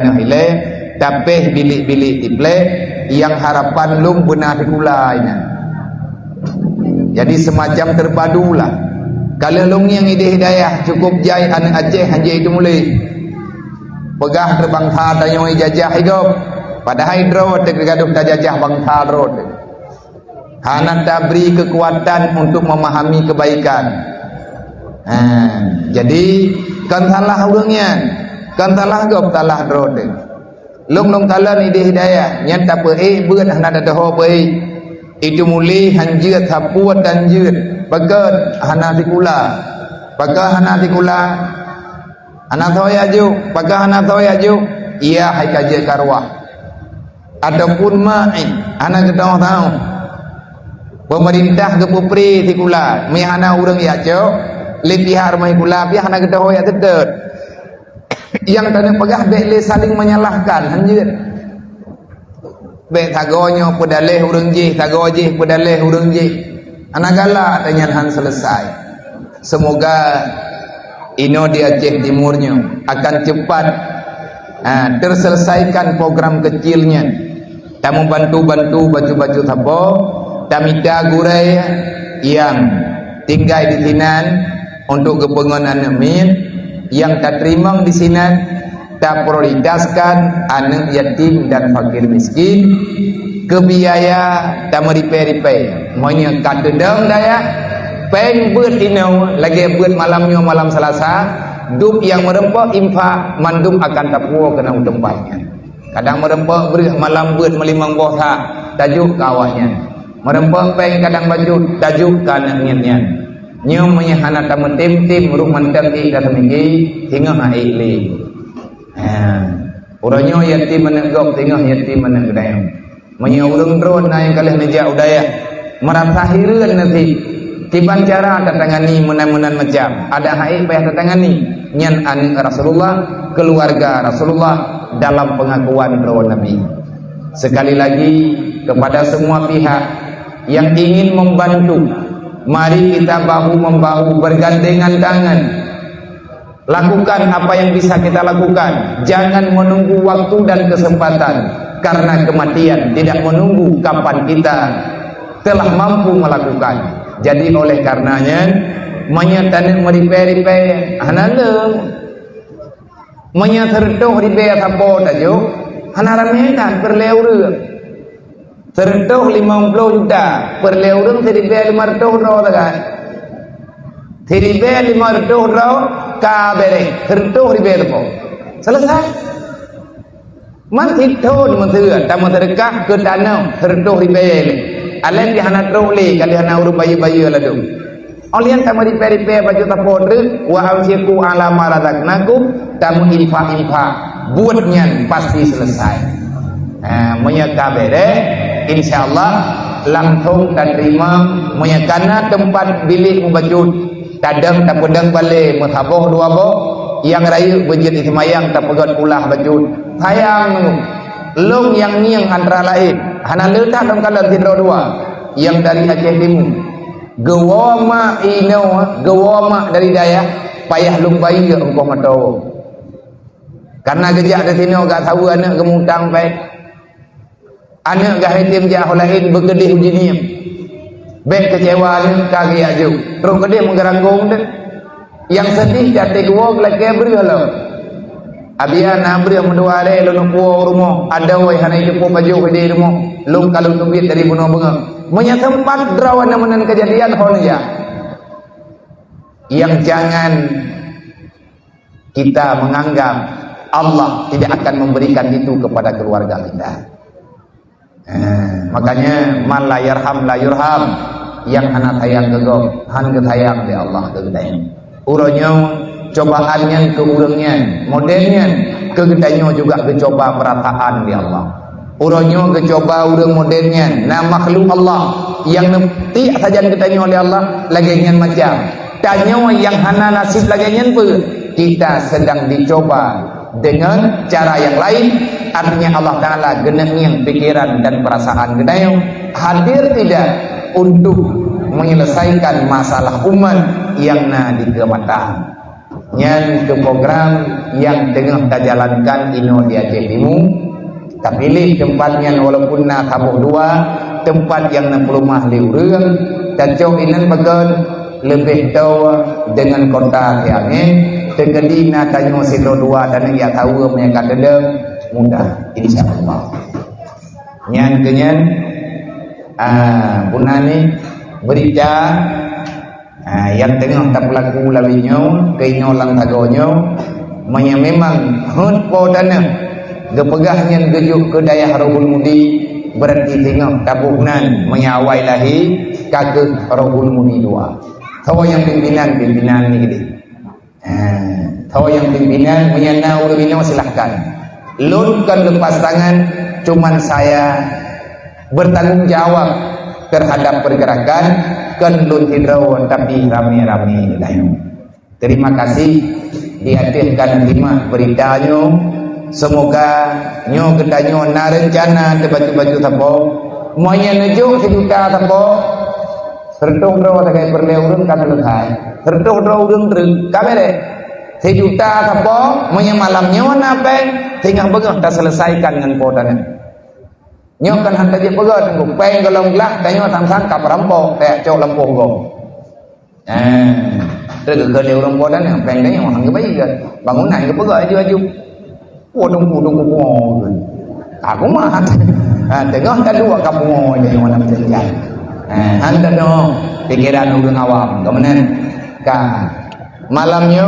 hile tapi bilik-bilik tiple yang harapan lung benar dikulainya. Jadi semacam terpadulah. Kalau lung yang ide hidayah cukup jai anak Aceh haji itu mulai pegah terbangsa tanya jajah hidup pada hidro tergaduh jajah bangsa road. Hanan tak beri kekuatan untuk memahami kebaikan. Jadi kan salah urangnya, kan salah gop salah road. Long talan ide hidayah nyata pe beut hana da ho pe itu muli hanjeut hapuat dan jeut bagat hana dikula baga hana dikula hana thoya ju baga hana thoya ju ia hai kaje karwah adapun ma'i hana gedong tahu pemerintah gepupri dikula mi hana urang ya jo li pihak mai kula pi hana gedong ya tedet yang tadi pegah bek saling menyalahkan hanjeut bek tagonyo pedaleh urang ji tagoji pedaleh urang ji anagala tanyahan selesai. Semoga ino di Aceh Timurnya akan cepat terselesaikan program kecilnya. Tamu bantu-bantu baju-baju tabo tamita gurai yang tinggal di sinan untuk kepengenan amin yang tak terima di sinan tak prioritaskan anak yatim dan fakir miskin ke biaya tak meripe-ripe monya kadedang daya peng beut inau lagi beut malamnya malam Selasa dup yang merempok infak mandum akan tapuo kena tempatnya kadang merempok beri malam beut melimang bosa tajuk kawahnya merempok peng kadang baju tajuk kana nginnya nyum menyahana tamu tim-tim rumah tangki kata minggi hingga haili orangnya yatim menegok tengah yatim menegdayang menyurung drone yang kalian nejak udaya merasa hiran nanti tiban cara tatangani menan-menan macam ada haid payah tatangani nyan anak Rasulullah keluarga Rasulullah dalam pengakuan drone Nabi. Sekali lagi kepada semua pihak yang ingin membantu, mari kita bahu-membahu bergandengan tangan. Lakukan apa yang bisa kita lakukan. Jangan menunggu waktu dan kesempatan, karena kematian tidak menunggu kapan kita telah mampu melakukan. Jadi oleh karenanya menyatakan meripe-ripe hanalem menyaterdoh ripe tapo tajo hanaramekan perleureung terdoh 50 juta perleureung ripe 500 ro tagan ripe 500 ro kabere terdoh ripe tapo selesai man thithon mentheur tamu terkah ke danau terdoh ripe alen di hana troli kali hana uru bayi-bayi ladu olian tamu ripe-ripe baju tapodre wa amsiku ala marazaknakum tamu infak-infak buatnya pasti selesai. Menyakabere insyaallah langsung dan terima menyakana tempat bilik mubajud kadang tak pedang balik mutaboh dua bo yang rayu bejit ismayang tak pegat kulah bajud sayang long yang antara lain hana letak dalam kalan tidro dua yang dari Aceh Timur gewama ino gewama dari daya payah lumbai ke engkau matau karena gejak di sini gak tahu anak gemutang baik anak gak hitim jauh lain berkedih ujinim baik kecewa ni kaki aju terus kedih menggeranggung dan yang sedih jatuh gua lagi beri halau abian abri mendua ada lu nupu rumah ada wai hana itu pun baju di rumah lu kalau tubit dari bunuh bunga menyatempat derawan namunan kejadian holnya yang jangan kita menganggap Allah tidak akan memberikan itu kepada keluarga kita. Makanya man la yarham la yurham yang anak sayang gegok han ke sayang di Allah kegedaian uronyo cobaannya ke urangnya modelnya kegedainya juga kecoba perasaan di Allah uronyo kecoba urang modelnya nah makhluk Allah yang nanti saja ditanya oleh Allah lagian macam tanya yang hana nasib lagian pun kita sedang dicoba dengan cara yang lain artinya Allah Ta'ala genengnya pikiran dan perasaan gedayung hadir tidak untuk menyelesaikan masalah umat yang na di kematahan Yang ke program yang tengah kita jalankan ino di Aceh Timur. Tak pilih tempatnya walaupun nak tabuh dua, tempat yang nak pelumah liurang, dan jauh inan bagan lebih tahu dengan kota Tiangin, tegedi nak tanya silo dua dan yang tahu mereka dedem mudah insyaAllah. Yang kenyan punani berita yang tengah tak berlaku lawinya keinyo lang tagonyo manya memang hut po dana gepegahnya gejuk ke daya Rohul Mudi berarti tengah tabuhnan menyawai lahi kakek Rohul Mudi dua. Tahu yang pimpinan ni gede. Tahu yang pimpinan menyanau lebih silahkan. Lunkan lepas tangan, cuman saya bertanggung jawab terhadap pergerakan kan lun hidrawan tapi rame-rame lain. Terima kasih dihadirkan lima beritanya. Semoga nyo kedanyo na rencana te baju-baju tapo monya nejo sejuta tapo sertung ro ta kai perleurun ka lekai sertung ro urung treng kamere sejuta tapo monya malam nyo na pen tinggal begah ta selesaikan dengan podane nyo kan hantar je begah tunggu pen golong lah tanyo sang-sang ka perampok te cok lempoh gong terus ke leurun podane pen tanyo hang ke bayi kan bangunan ke begah aju-aju Wadung aku mah tengah tak dua kamu aja yang mana berjalan. Anda no pikiran orang awam, kemudian malamnya